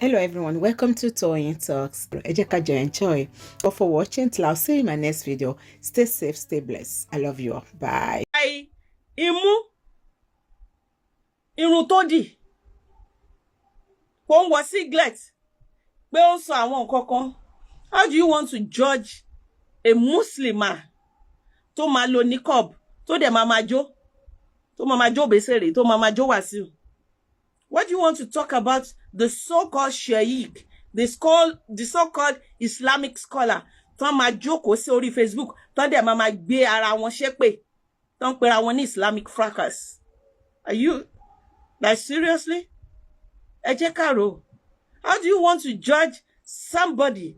Hello everyone, welcome to Toyeen Talks. Ẹ jẹ́ ká jọ enjoy. But for watching till I'll see you in my next video. Stay safe, stay blessed. I love you all. Bye. Irun tó dì. Kò ń wọ singlet. Pé ó sọ àwọn nǹkan kan. How do you want to judge a Muslimah tó máa lo niqab, tó dẹ̀ máa máa jó, tó máa máa jó Besere, tó máa máa jó Wasiu? What do you want to talk about the so-called sheikh, the so-called Islamic scholar, tó máa jókòó sí orí Facebook, tó dẹ̀ máa máa gbé ara wọn ṣépè, tó ń pera wọn ní Islamic fracas? Are you, like, seriously? Ẹ jẹ́ ká rò. How do you want to judge somebody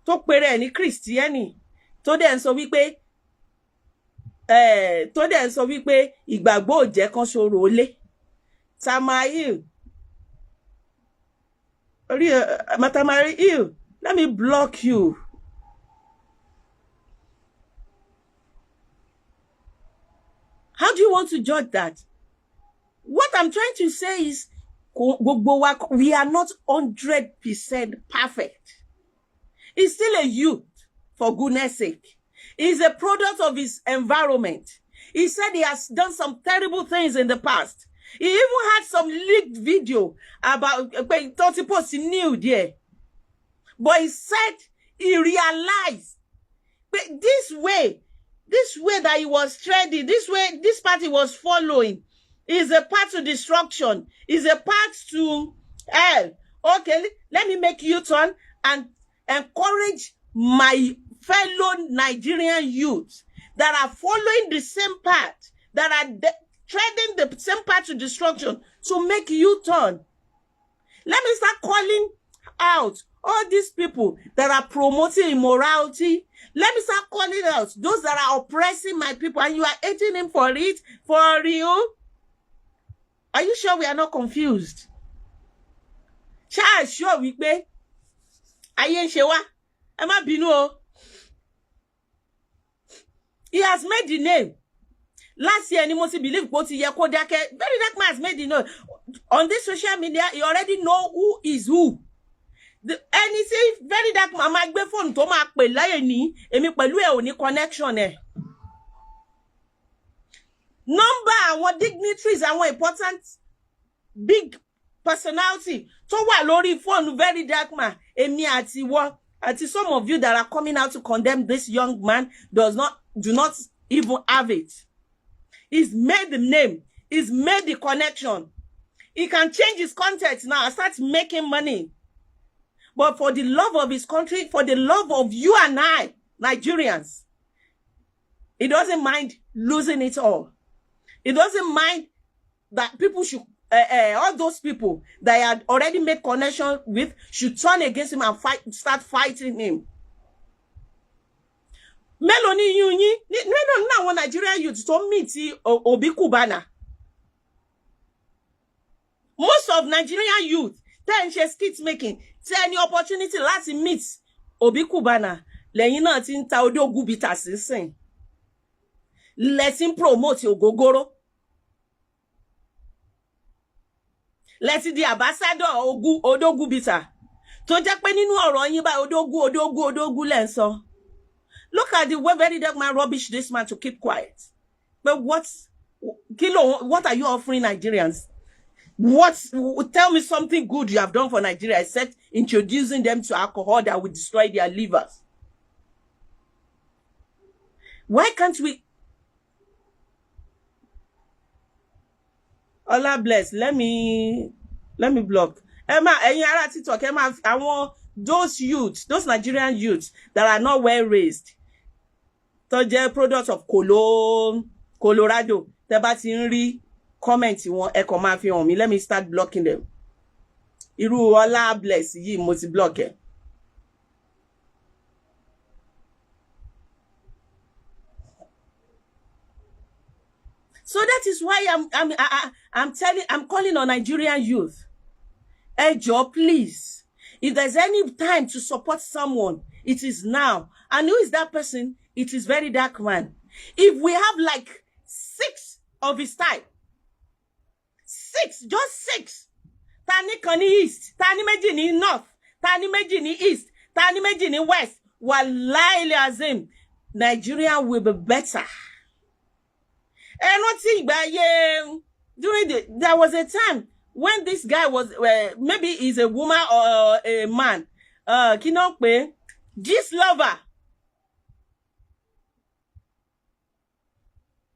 tó pera ẹ̀ ní Christiani, tó dẹ̀ ń sọ wípé ìgbàgbọ́ ò jẹ́ kan ṣòro lé? Tamail, Matamail, let me block you. How do you want to judge that? What I'm trying to say is, we are not 100% perfect. He's still a youth, for goodness sake. He's a product of his environment. He said he has done some terrible things in the past. He even had some leaked video about post new there. But he said he realized this way that he was treading, this way this party was following, is a path to destruction, is a path to hell. Okay, let me make U-turn and encourage my fellow Nigerian youths that are following the same path, that are treading the same path to destruction, to make U-turn. Let me start calling out all these people that are promoting immorality. Let me start calling out those that are oppressing my people, and you are hating him for it, for real? Are you sure we are not confused? Sure we pay. Aye shewa. Ema binu o. He has made the name. Last year, Nimosi believe what he Verydarkman has made the name. On this social media, you already know who is who. And he say Verydarkman ma gbe phone tó máa pè láyé ní èmi pẹ̀lú ẹ ò ní connection ẹ. Number àwọn dignitaries, àwọn important big personality tó wà lórí phone Verydarkman, èmi àti ìwọ, àti some of you that are coming out to condemn this young man do not even have it. He's made the name. He's made the connection. He can change his context now and start making money. But for the love of his country, for the love of you and I, Nigerians, he doesn't mind losing it all. He doesn't mind that people should, all those people that he had already made connection with should turn against him and start fighting him. Meloni Yunyi, no one Nigerian youth to meet Obi Kubana. Most of Nigerian youth, then she skits making, say any opportunity lati meet Obi Kubana. Lẹ́yìn náà tí ń ta odógún bita sísìn. Let him promote ogogoro. Let the ambassador odógún bita. Tó jẹ́ pé nínú ọ̀rọ̀ yín bá odógún lẹ́ ń sọ. Look at the way Verydarkman rubbish this man to keep quiet. But what are you offering Nigerians? Tell me something good you have done for Nigeria except introducing them to alcohol that will destroy their livers. Why can't we? Allah bless. Let me block. Emma, I want those youths, those Nigerian youths that are not well raised. So they're products of Colorado. Tẹ́ bá ti ń rí comment wọn ẹ kàn máa fi hàn mí. Let me start blocking them. Irú Allah bless yìí mo ti block ẹ. So that is why I'm calling on Nigerian youth. Ẹ jọ̀ọ́, please. If there's any time to support someone, it is now. And who is that person? It is Verydarkman. If we have like 6 of his type, 6, just 6, Tani kan ní east, tani méjì ní north, tani méjì ní east, tani méjì ní west. Wallahi azim, Nigeria will be better. And not see during there was a time when this guy was maybe he's a woman or a man. Kinokpe, Gislover.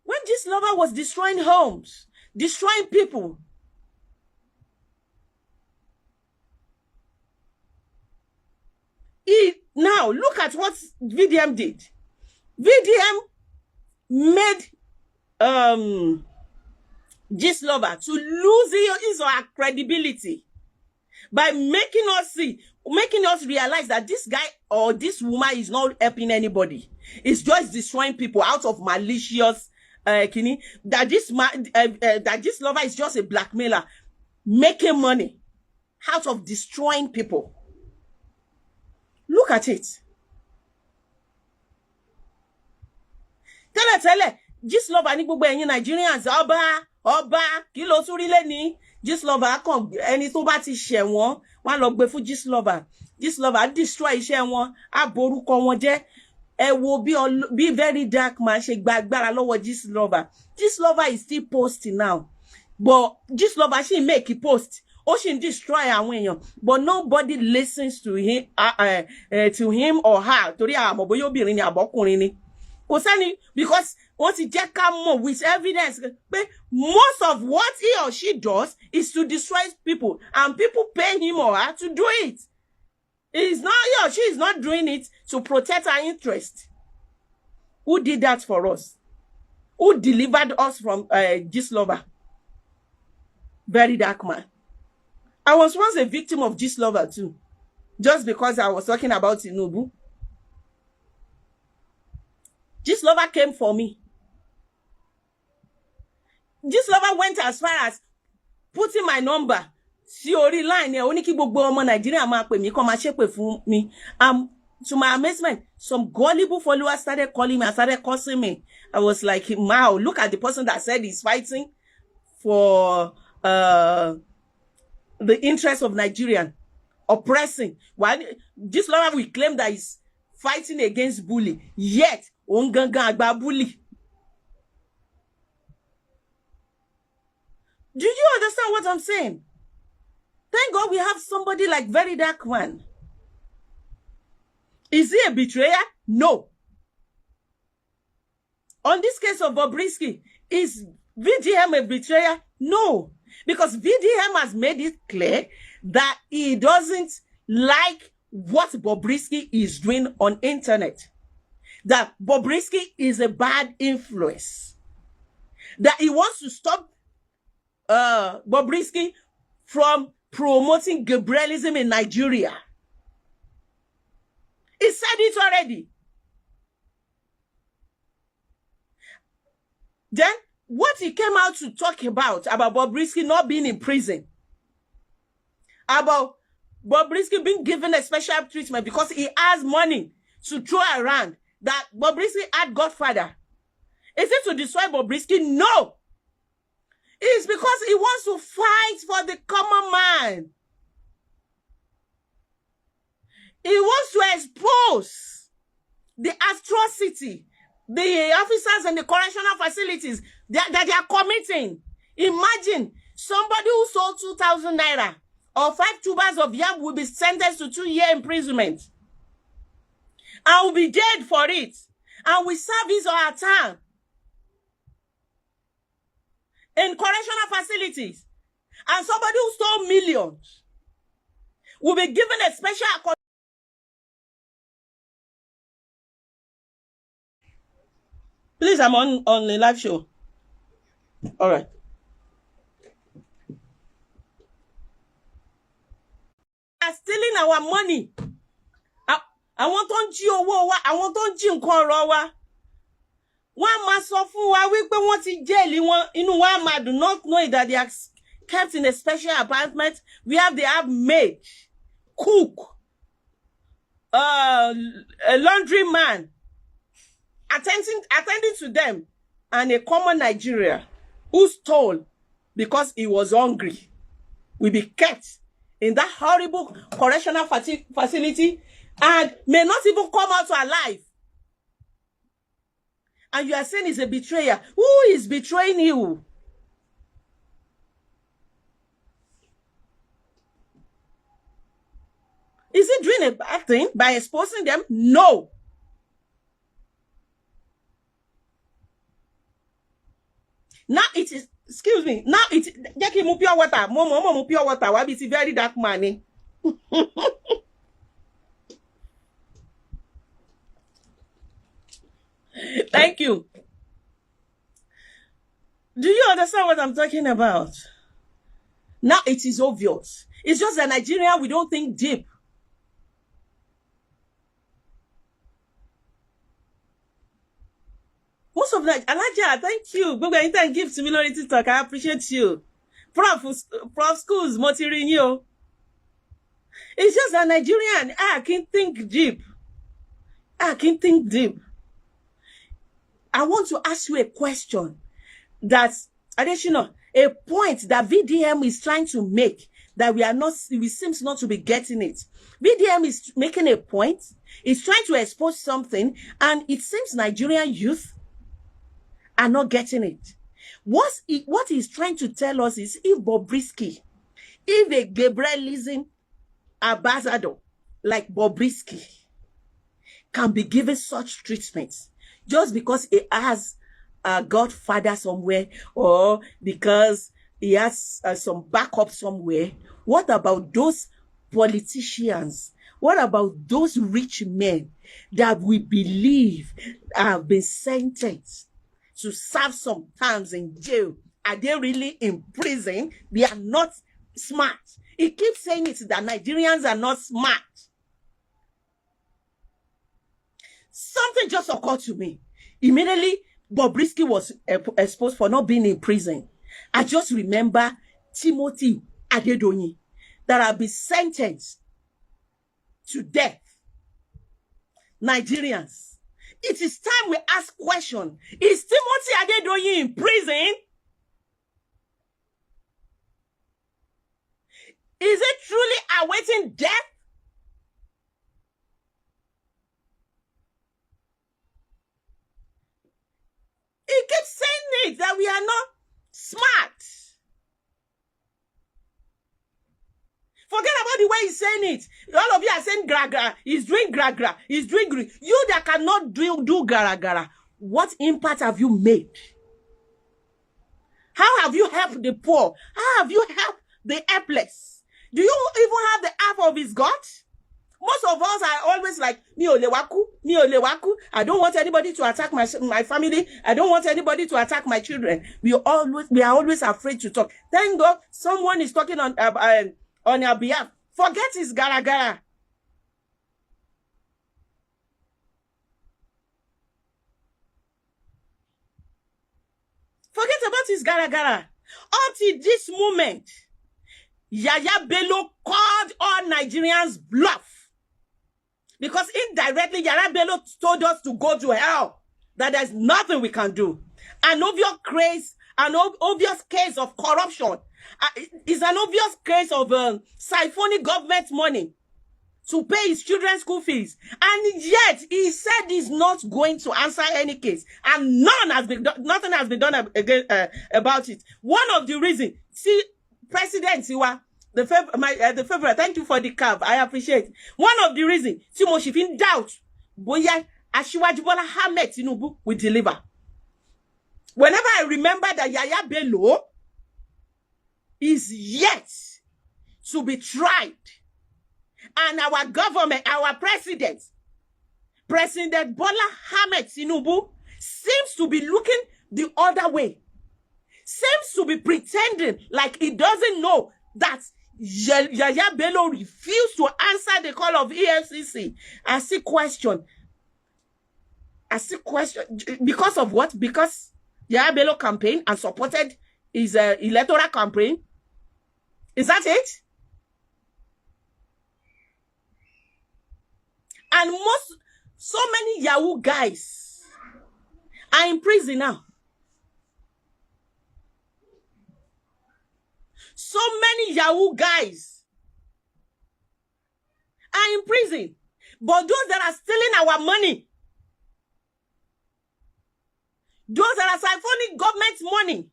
When Gislover was destroying homes, destroying people. Now look at what VDM did. VDM made Gislover to lose his or her credibility by making us realize that this guy or this woman is not helping anybody. It's just destroying people out of malicious that Gislover is just a blackmailer making money out of destroying people. Look at it. Tell Gislover ní gbogbo ẹ̀yin Nigerians ọba kí ló tún rí lẹ́ni Gislover kan ẹni tó bá ti ṣẹ̀ wọ́n wọ́n lọ gbé fún Gislover destroy iṣẹ́ wọn á borúkọ wọn jẹ́ ẹ wo bí Verydarkman ṣe gba agbára lọ́wọ́ Gislover is still posting now but Gislover she make a post ó sì ń destroy àwọn èèyàn but nobody listens to him or her torí àmọ́ bóyá obìnrin ni àbọ́kùnrin ni kò sẹ́ni because wọ́n ti jẹ́ ká mọ̀ with evidence pé most of what he or she does is to destroy people and people pay him or her to do it. It's not he or she is not doing it to protect our interest. Who did that for us? Who delivered us from Gislover? Verydarkman. I was once a victim of Gislover too, just because I was talking about Tinubu. Gislover came for me. Gislover went as far as putting my number sí orí line ẹ ó ní kí gbogbo ọmọ Nigeria máa pè mí kó máa ṣépè fún mi. To my amazement, some gullible followers started calling me and started cursing me. I was like, wow, look at the person that said he's fighting for the interest of Nigerian, oppressing. While Gislover will claim that he's fighting against bully, yet ongangan agba bully. Do you understand what I'm saying? Thank God we have somebody like Verydarkman. Is he a betrayer? No. On this case of Bobrisk, is VDM a betrayer? No. Because VDM has made it clear that he doesn't like what Bobrisk is doing on internet. That Bobrisk is a bad influence. That he wants to stop Bobrisk from promoting Gabrielism in Nigeria. He said it already. Then, what he came out to talk about Bobrisk not being in prison, about Bobrisk being given a special treatment because he has money to throw around, that Bobrisk had Godfather. Is it to destroy Bobrisk? No. It's because he wants to fight for the common man. He wants to expose the atrocity the officers in the correctional facilities that they are committing. Imagine somebody who sold 2,000 naira or 5 tubers of yam will be sentenced to 2-year imprisonment and will be jailed for it and will serve his or her time in correctional facilities. And somebody who stole millions will be given a special. Please, I'm on the live show. All right. They are stealing our money. I want to jí owó wa. I want to jí nǹkan ọ̀rọ̀ wa. Wọ́n máa sọ fún wa wípé wọ́n ti jail wọn. Inú wa máa do not know that they are kept in a special apartment where they have maid, cook, a laundry man, attending to them, and a common Nigerian who stole because he was hungry. will be kept in that horrible correctional facility and may not even come out alive. And you are saying he's a betrayer. Who is betraying you? Is he doing a bad thing by exposing them? No. Now it is, excuse me, now it Jackie mu pure water, mo pure water, why be very dark money. Thank you. Do you understand what I'm talking about? Now it is obvious. It's just that Nigeria, we don't think deep. Most of that, Alaja, thank you. But when you give similarity talk, I appreciate you. Prof schools, motivating you. It's just a Nigerian. I can think deep. I can think deep. I want to ask you a question that, additional, a point that VDM is trying to make that we seems not to be getting it. VDM is making a point. It's trying to expose something, and it seems Nigerian youth are not getting it. What he's trying to tell us is if Bobrisk, if a Gabrielism ambassador like Bobrisk can be given such treatments just because he has a godfather somewhere or because he has some backup somewhere, what about those politicians? What about those rich men that we believe have been sentenced to serve some times in jail? Are they really in prison? They are not smart. He keeps saying it that Nigerians are not smart. Something just occurred to me. Immediately, Bobrisk was exposed for not being in prison. I just remember Timothy Adedonyi that have been sentenced to death. Nigerians, it is time we ask question. Is Timothy Adedonyi in prison? Is it truly awaiting death? He keeps saying it that we are not smart. Forget about the way he's saying it. All of you are saying gra-gra. He's doing gra-gra. He's doing green. You that cannot do gra-gra. What impact have you made? How have you helped the poor? How have you helped the helpless? Do you even have the half of his God? Most of us are always like, mi o lewaku, mi o lewaku. I don't want anybody to attack my family. I don't want anybody to attack my children. We are always afraid to talk. Thank God someone is talking on your behalf. Forget his gara-gara. Forget about his gara-gara. Until this moment, Yaya Bello called all Nigerians bluff. Because indirectly, Yaya Bello told us to go to hell. That there's nothing we can do. An obvious case of corruption. It's an obvious case of siphoning government money to pay his children's school fees. And yet, he said he's not going to answer any case. And nothing has been done about it. One of the reasons, see, President Siwa, the favorite, thank you for the curve. I appreciate. One of the reasons, Timo Shifin doubt, Boya, Ashiwaju Bola Ahmed Tinubu will deliver. Whenever I remember that Yaya Bello is yet to be tried, and our government, our president, President Bola Ahmed Tinubu, seems to be looking the other way. Seems to be pretending like he doesn't know that Yaya Bello refused to answer the call of EFCC. I see question. Because of what? Because Yaya Bello campaigned and supported his electoral campaign. Is that it? And so many Yahoo guys are in prison now. So many Yahoo guys are in prison. But those that are stealing our money, those that are siphoning government money,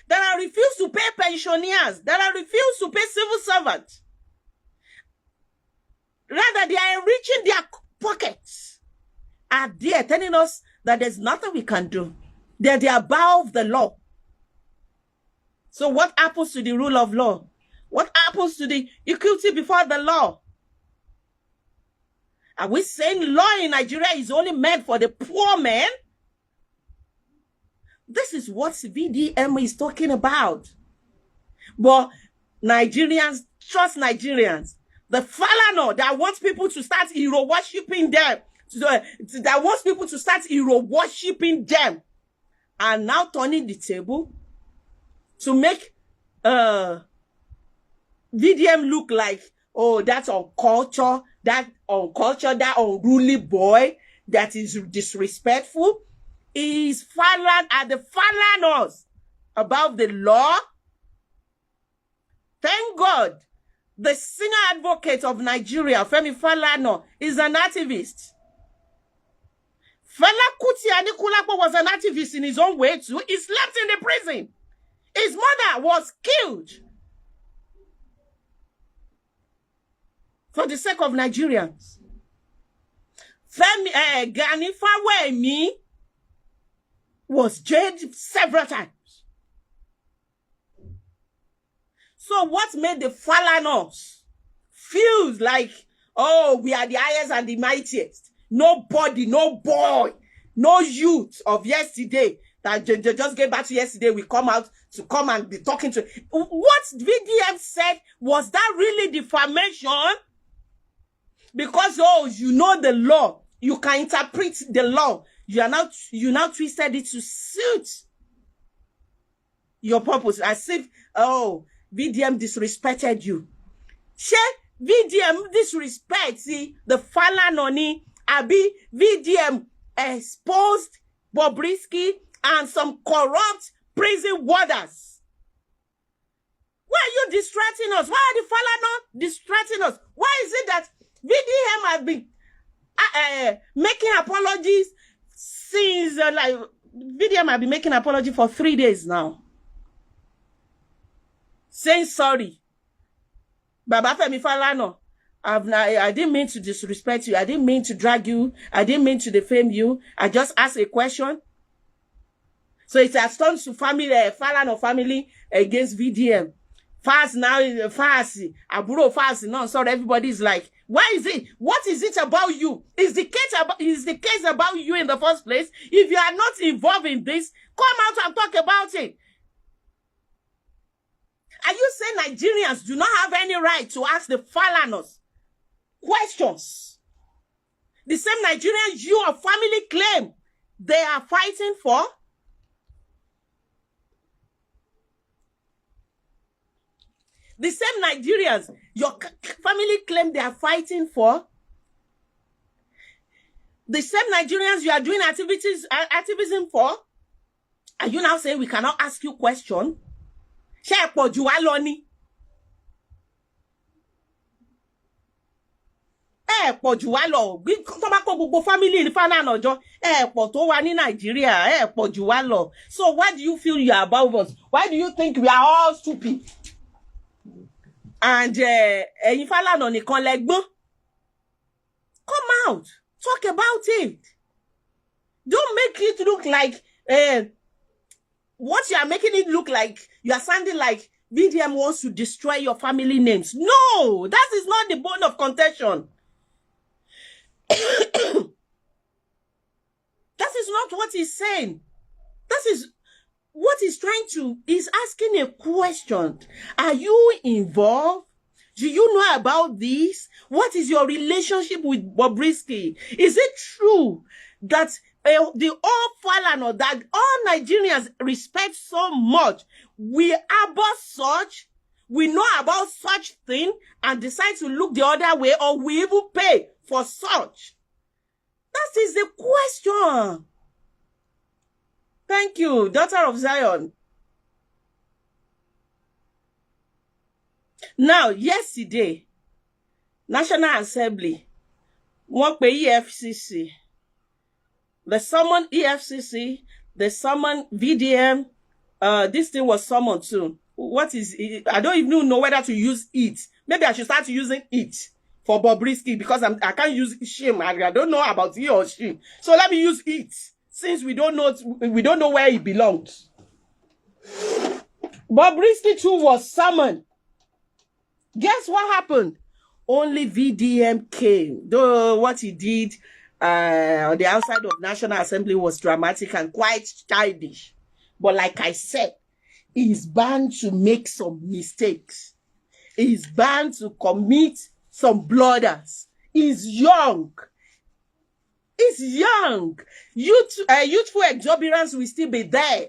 that are refused to pay pensioners, that are refused to pay civil servants, rather they are enriching their pockets, are there telling us that there's nothing we can do. That they are above the law. So what happens to the rule of law? What happens to the equity before the law? Are we saying law in Nigeria is only meant for the poor man? This is what VDM is talking about. But Nigerians, trust Nigerians. The Falana that wants people to start hero worshipping them, that wants people to start hero worshipping them, are now turning the table to make VDM look like, oh, that's on culture, that unruly boy that is disrespectful. Is Falan at the Falanos about the law? Thank God, the senior advocate of Nigeria, Femi Falana, is an activist. Fela Kuti Anikulapo was an activist in his own way too. He slept in the prison. His mother was killed for the sake of Nigerians. Femi Gani Fawemi was jailed several times. So what made the Falanos feel like, oh, we are the highest and the mightiest? Nobody, no boy, no youth of yesterday that just get back to yesterday, we come out to come and be talking to. What VDM said, was that really defamation? Because, oh, you know the law, you can interpret the law. You now twisted it to suit your purpose, as if, oh, VDM disrespected you. She VDM disrespect, see, the Falanoni, Abi, VDM exposed Bobrisk and some corrupt prison warders. Why are you distracting us? Why are the Falana distracting us? Why is it that VDM has been making apologies since, like, VDM have been making apology for 3 days now? Saying sorry. Baba Femi Falana, I didn't mean to disrespect you. I didn't mean to drag you. I didn't mean to defame you. I just asked a question. So it has turned to family, Falana family against VDM. Fast now, fast. Aburo fast. No, sorry, everybody's like, why is it? What is it about you? Is the case about you in the first place? If you are not involved in this, come out and talk about it. Are you saying Nigerians do not have any right to ask the Falanos questions? The same Nigerians your family claim they are fighting for? The same Nigerians your family claim they are fighting for? The same Nigerians you are doing activism for? Are you now saying we cannot ask you questions? Ṣé ẹ pọ̀ jù wá lọ ni? Ẹ pọ̀ jù wá lọ. Tó bá kó gbogbo family ní Falana jọ, ẹ pọ̀ tó wà ní Nigeria, ẹ pọ̀ jù wá lọ. So why do you feel you are above us? Why do you think we are all stupid? And ẹ̀yin Falana nìkan lẹ gbọ́n. Come out, talk about it. Don't make it look like what you are making it look like, you are sounding like VDM wants to destroy your family names. No, that is not the bone of contention. That is not what he's saying. That is what he's trying to, he's asking a question. Are you involved? Do you know about this? What is your relationship with Bobrisk? Is it true that the all Falana that all Nigerians respect so much, we abhor such, we know about such thing and decide to look the other way, or we even pay for such? That is the question. Thank you, daughter of Zion. Now, yesterday, National Assembly, wọ́n pe EFCC. They summoned EFCC, they summoned VDM. This thing was summoned too. What is it? I don't even know whether to use it. Maybe I should start using it for Bobrisk because I can't use shame. I don't know about he or she. So let me use it since we don't know where it belongs. Bobrisk too was summoned. Guess what happened? Only VDM came. Though what he did on the outside of National Assembly was dramatic and quite childish. But like I said, he's bound to make some mistakes. He's bound to commit some blunders. He's young. He's young. Youthful exuberance will still be there.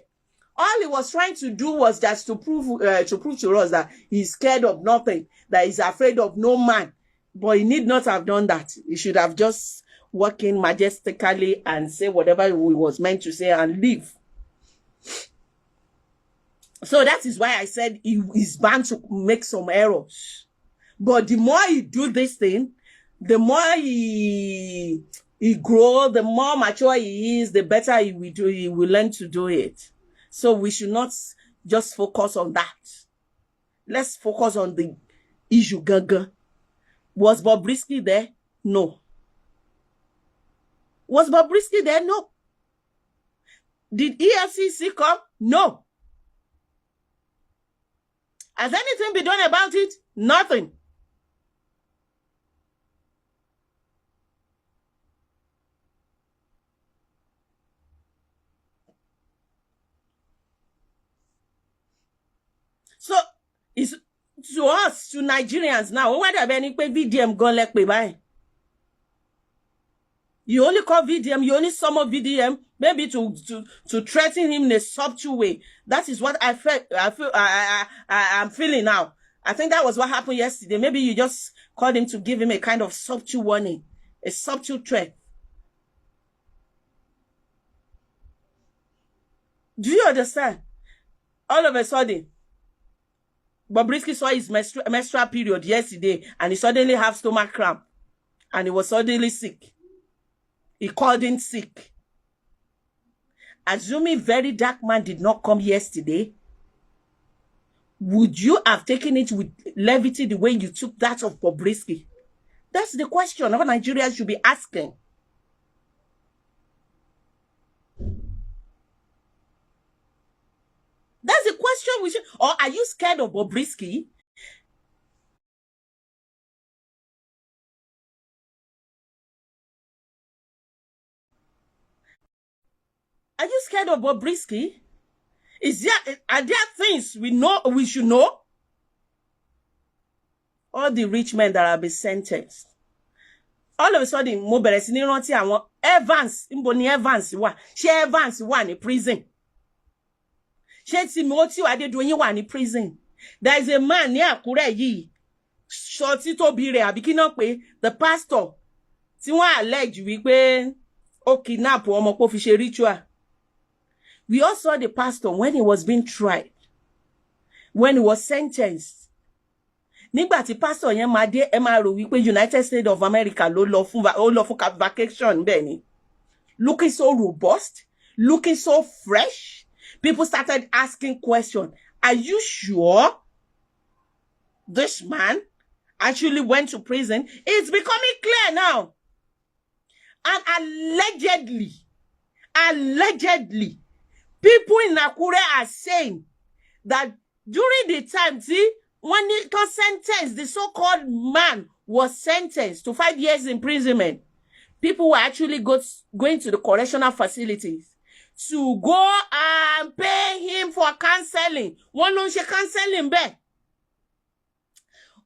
All he was trying to do was just to prove to us that he's scared of nothing, that he's afraid of no man. But he need not have done that. He should have just walked in majestically and say whatever he was meant to say and leave. So that is why I said he is bound to make some errors. But the more he do this thing, the more he grow, the more mature he is, the better he will learn to do it. So we should not just focus on that. Let's focus on the issue gaga. Was Bobrisk there? No. Was Bobrisk there? No. Did EFCC come? No. Has anything been done about it? Nothing. So, it's to us, to Nigerians now, why do any VDM go like by? You only call VDM, you only summon VDM, maybe to threaten him in a subtle way. That is what I'm feeling now. I think that was what happened yesterday. Maybe you just called him to give him a kind of subtle warning, a subtle threat. Do you understand? All of a sudden, Bobrisk saw his menstrual period yesterday and he suddenly have stomach cramp and he was suddenly sick. He called in sick. Assuming Verydarkman did not come yesterday, would you have taken it with levity the way you took that of Bobrisk? That's the question all Nigerians should be asking. That's the question we should. Or are you scared of Bobrisk? Are you scared of Bobrisk? Are there things we should know? All the rich men that have been sentenced. All of a sudden, mo bẹ̀rẹ̀ sí ní rántí àwọn Evans, níbo ni Evans wà? Ṣé Evans wà ní prison? Ṣé Timothy Adédoyin wà ní prison? There is a man ní Àkúrẹ́ yìí. Ṣọtí tóbi rẹ̀ àbí kí náà pé the pastor tí wọ́n allege wípé ó kidnap ọmọ kó fi ṣe ritual. We all saw the pastor when he was being tried, when he was sentenced. Nígbà tí pastor yẹn máa dé, ẹ máa rò wípé United States of America ló lọ fún vacation bẹ́ẹ̀ ni. Looking so robust, looking so fresh. People started asking questions. Are you sure this man actually went to prison? It's becoming clear now. And allegedly, people in Nakure are saying that during the time, when it was sentenced, the so-called man was sentenced to 5 years imprisonment. People were actually going to the correctional facilities to go and pay him for counseling. Wọ́n ló ń ṣe counseling bẹ́ẹ̀.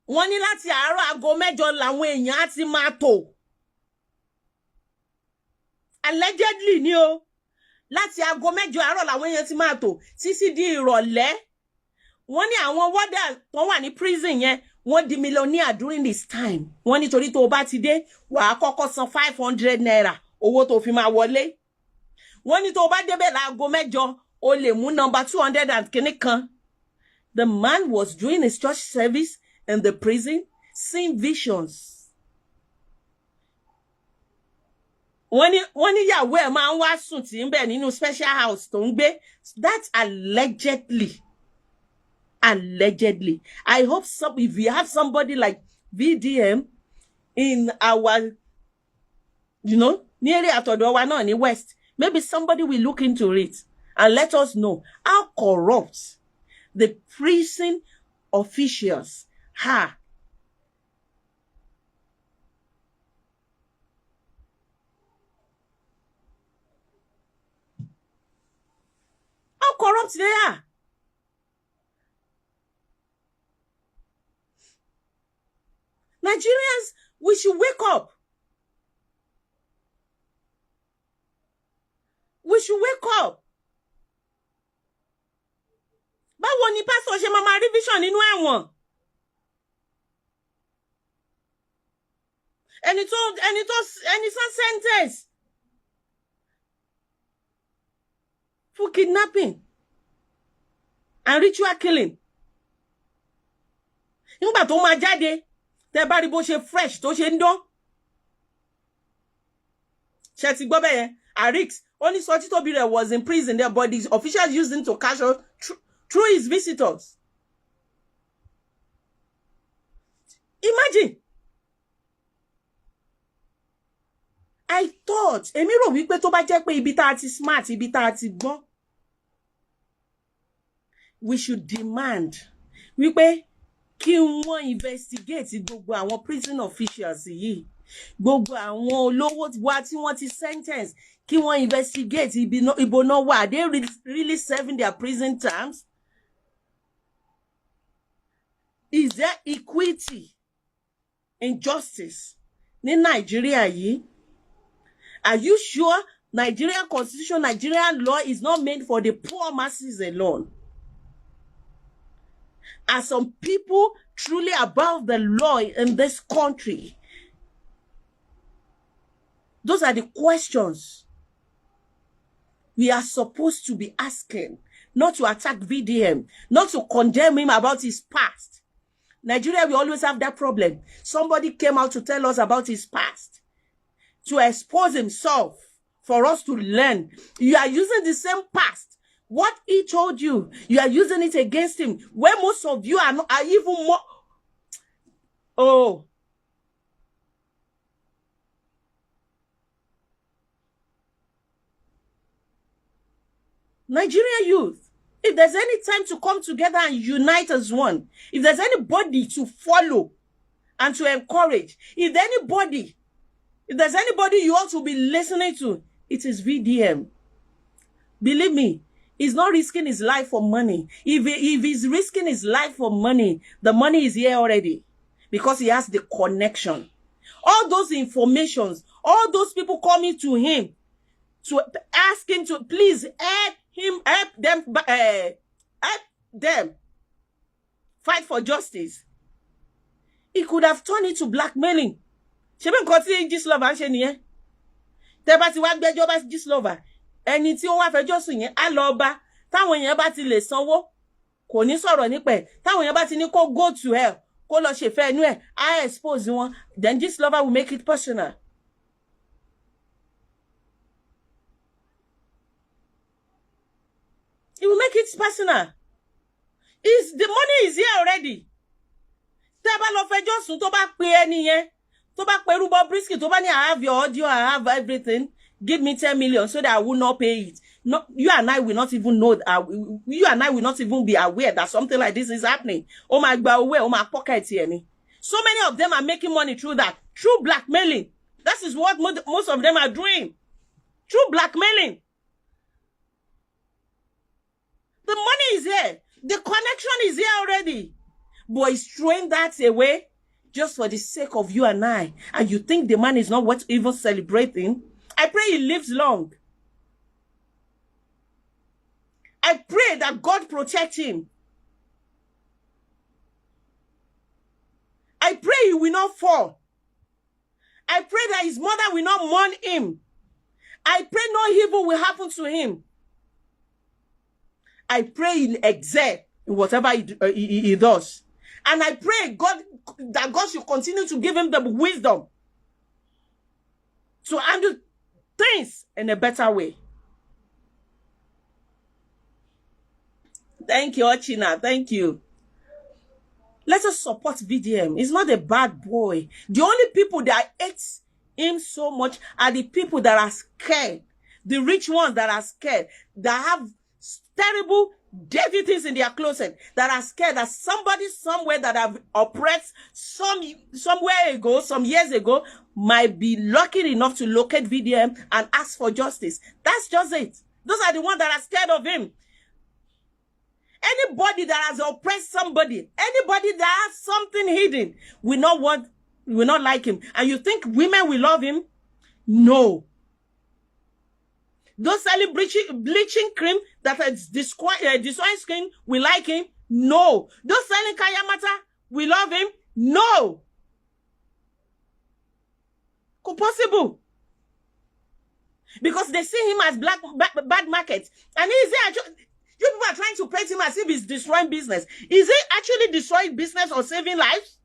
Wọ́n ní láti àárọ̀ aago mẹ́jọ làwọn èèyàn á ti máa tò. Allegedly ni o. Láti aago mẹ́jọ àárọ̀ làwọn èèyàn ti máa tò títí di ìrọ̀lẹ́. Wọ́n ní àwọn wọ́dà tó wà ní prison yẹn, wọ́n di millionaire during this time. Wọ́n ní torí tó bá ti dé, wàá kọ́kọ́ san 500 naira owó tó fi máa wọlé. Wọ́n ní tó bá débẹ̀ láago mẹ́jọ, o lè mú number 200 and kìíní kan. The man was doing his church service. in the prison, seeing visions. When ìyàwó ẹ̀ máa ń wá sùn tí ń bẹ nínú special house tó ń gbé, that's allegedly. Allegedly. I hope if we have somebody like VDM in our, nearly àtọ̀dọ̀ wa náà ní West, maybe somebody will look into it and let us know how corrupt the prison officials are. How corrupt they are. Nigerians, we should wake up. We should wake up. Báwo ni pastor ṣe máa rí vision nínú ẹ̀wọ̀n? Ẹni tó sentence for kidnapping and ritual killing. Nígbà tó máa jáde, tẹ́ bá rí bó ṣe fresh tó ṣe ń dán. Ṣé ti gbọ́ bẹ́ẹ̀ yẹn? Arix, only Sochi Tobire was in prison there, but the officials used him to cash out through his visitors. Imagine. I thought, èmi rò wípé tó bá jẹ́ pé ibi tá ti smart, ibi tá ti gbọ́n, we should demand wípé kí wọ́n investigate gbogbo àwọn prison officials yìí, gbogbo àwọn olówó wa tí wọ́n ti sentence, kí wọ́n investigate ibo náà wà. Are they really serving their prison terms? Is there equity and justice ní Nigeria yìí? Are you sure Nigerian constitution, Nigerian law is not meant for the poor masses alone? Are some people truly above the law in this country? Those are the questions we are supposed to be asking, not to attack VDM, not to condemn him about his past. Nigeria, we always have that problem. Somebody came out to tell us about his past, to expose himself, for us to learn. You are using the same past. What he told you, you are using it against him. Where most of you are even more. Oh. Nigerian youth, if there's any time to come together and unite as one, if there's anybody to follow and to encourage, if there's anybody you ought to be listening to, it is VDM. Believe me, he's not risking his life for money. If he's risking his life for money, the money is here already because he has the connection. All those informations, all those people coming to him to ask him to please help them fight for justice. He could have turned it to blackmailing. Ṣebí nǹkan tí Gislover ń ṣe nìyẹn. Tẹ́ bá ti wá gbẹ́jọ́ bá Gislover, ẹni tí ó wá fẹjọ́ sùn yẹn á lọ bá, táwọn èèyàn bá ti lè sanwó, kò ní sọ̀rọ̀ nípa ẹ̀. Táwọn èèyàn bá ti ní kó go to hell, kó lọ ṣèfẹ́ inú ẹ̀, á expose wọn. Then Gislover will make it personal. He will make it personal. The money is here already. Tẹ́ bá lọ fẹjọ́ sùn tó bá pe ẹni yẹn, tó bá pe Bobrisk, tó bá ní I have your audio, I have everything, give me 10 million so that I will not pay it. No, you and I will not even know. You and I will not even be aware that something like this is happening. Oh my God, oh my pocket here. So many of them are making money through that, through blackmailing. That is what most of them are doing, through blackmailing. The money is here. The connection is here already. But he's throwing that away just for the sake of you and I. And you think the man is not worth even celebrating? I pray he lives long. I pray that God protect him. I pray he will not fall. I pray that his mother will not mourn him. I pray no evil will happen to him. I pray he'll excel in whatever he does. And I pray that God should continue to give him the wisdom to handle things in a better way. Thank you, Ochina. Thank you. Let us support VDM. He's not a bad boy. The only people that hate him so much are the people that are scared. The rich ones that are scared. That have terrible, dirty things in their closet. That are scared that somebody somewhere that have oppressed somewhere ago, some years ago, might be lucky enough to locate VDM and ask for justice. That's just it. Those are the ones that are scared of him. Anybody that has oppressed somebody, anybody that has something hidden, will not like him. And you think women will love him? No. Those selling bleaching cream that is destroying skin will like him? No. Those selling kayamata will love him? No. Possible. Because they see him as bad market. And is he actually... You people are trying to paint him as if he's destroying business. Is he actually destroying business or saving lives?